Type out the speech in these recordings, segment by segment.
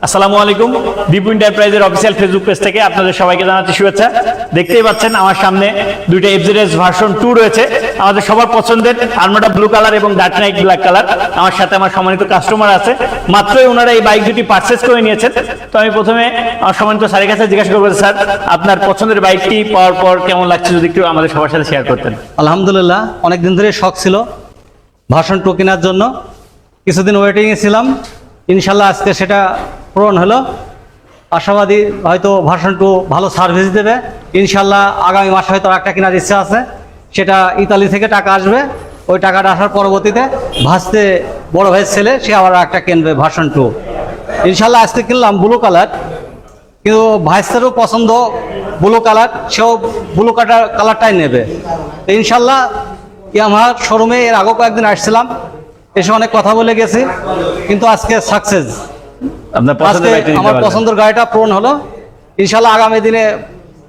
আসসালামু আলাইকুম। দীপু এন্টারপ্রাইজের অফিসিয়াল ফেসবুক পেজ থেকে আপনাদের সবাইকে জানাচ্ছি শুভেচ্ছা। দেখতেই পাচ্ছেন আমার সামনে দুইটা এফজেডএস ভার্সন 2 রয়েছে, আমাদের সবার পছন্দের আর্মাডা ব্লু কালার এবং ডার্ক নাইট ব্ল্যাক কালার। আমার সাথে আমার সম্মানিত কাস্টমার আছে, মাত্রই ওনারা এই বাইক দুটি পারচেজ করে নিয়েছেন। তো আমি প্রথমে আমার সম্মানিত স্যারের কাছে জিজ্ঞাসা করবো, স্যার আপনার পছন্দের বাইকটি পাওয়ার পর কেমন লাগছে যদি একটু আমাদের সবার সাথে শেয়ার করতেন। আলহামদুলিল্লাহ, অনেকদিন ধরে শখ ছিল ভার্সন 2 কেনার জন্য, কিছুদিন ওয়েটিংয়ে ছিলাম। ইনশাল্লাহ আজকে সেটা পূরণ হলো। আশাবাদী হয়তো ভার্সন 2 ভালো সার্ভিস দেবে। ইনশাল্লাহ আগামী মাসে হয়তো একটা কেনার ইচ্ছা আছে, সেটা ইতালি থেকে টাকা আসবে। ওই টাকাটা আসার পরবর্তীতে ভাসতে বড় ভাইয়ের ছেলে সে আবার একটা কিনবে ভার্সন 2। ইনশাল্লাহ আজকে কিনলাম ব্লু কালার, কিন্তু ভাইসেরও পছন্দ ব্লু কালার, সেও ব্লু কালারটাই নেবে। ইনশাল্লাহ আমার শোরুমে এর আগেও কয়েকদিন আসছিলাম, এসে অনেক কথা বলে গেছি, কিন্তু আজকে সাকসেস। আমার পছন্দের গাড়িটা পূরণ হলো। ইনশাল্লাহ আগামী দিনে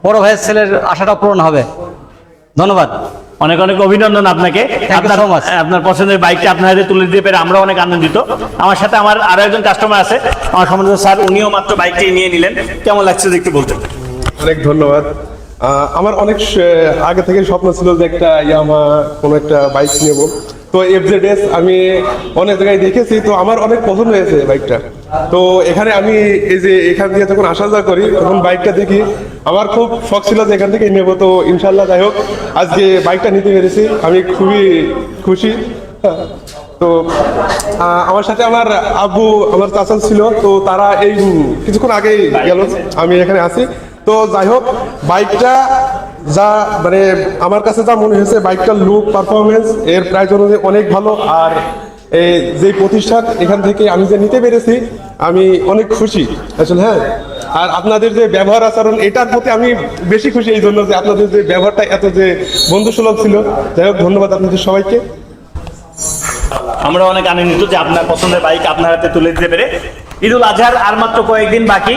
বড় ভাইয়ের ছেলের আশাটা পূরণ হবে। ধন্যবাদ, অনেক অনেক অভিনন্দন আপনাকে। আপনার পছন্দের বাইকটা আপনার হাতে তুলে দিতে পেরে আমরা অনেক আনন্দিত। আমার সাথে আমার আরো একজন কাস্টমার আছে, আমার সম্বন্ধে স্যার, উনিও মাত্র বাইকটি নিয়ে নিলেন। কেমন লাগছে যদি একটু বলতেন। অনেক ধন্যবাদ। আমার অনেক আগে থেকে স্বপ্ন ছিল যে একটা ইয়ামা কোনো একটা বাইক নেব। তো এফজেডএস আমি অনেক জায়গায় দেখেছি, তো আমার অনেক পছন্দ হয়েছে বাইকটা। তো এখানে আমি এই যে এখান দিয়ে যখন আসা যাওয়া করি তখন বাইকটা দেখি, আমার খুব শখ ছিল যে এখান থেকে নেবো। তো ইনশাল্লাহ যাই হোক আজকে বাইকটা নিতে পেরেছি, আমি খুবই খুশি। তো আমার সাথে আমার আব্বু, আমার চাচা ছিল, তো তারা এই কিছুক্ষণ আগেই গেল, আমি এখানে আছি। তো যাই হোক বাইকটা যা মানে আমার কাছে যা মনে হয়েছে, বাইকটার লুক পারফরমেন্স এর প্রাইস অনুযায়ী অনেক ভালো। আর যে প্রতিষ্ঠান এখান থেকে আমি যে নিতে পেরেছি, আমি অনেক খুশি আসলে। হ্যাঁ, আর আপনাদের যে ব্যবহার আচরণ, এটার প্রতি আমি বেশি খুশি এই জন্য যে আপনাদের যে ব্যবহারটা এত যে বন্ধুসুলভ ছিল। যাই হোক ধন্যবাদ আপনাদের সবাইকে। আমরা অনেক আনন্দিত যে আপনার পছন্দের বাইক আপনার হাতে তুলে দিতে পেরে। ঈদুল আজহার আর মাত্র কয়েকদিন বাকি।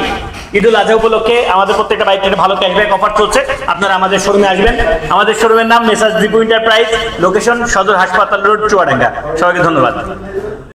ঈদুল আজহা উপলক্ষে আমাদের প্রত্যেকটা বাইকের ভালো ক্যাশব্যাক অফার চলছে। আপনারা আমাদের শোরুমে আসবেন। আমাদের শোরুমের নাম মেসার্স দীপু এন্টারপ্রাইজ, লোকেশন সদর হাসপাতাল রোড, চুয়াডাঙ্গা। সবাইকে ধন্যবাদ।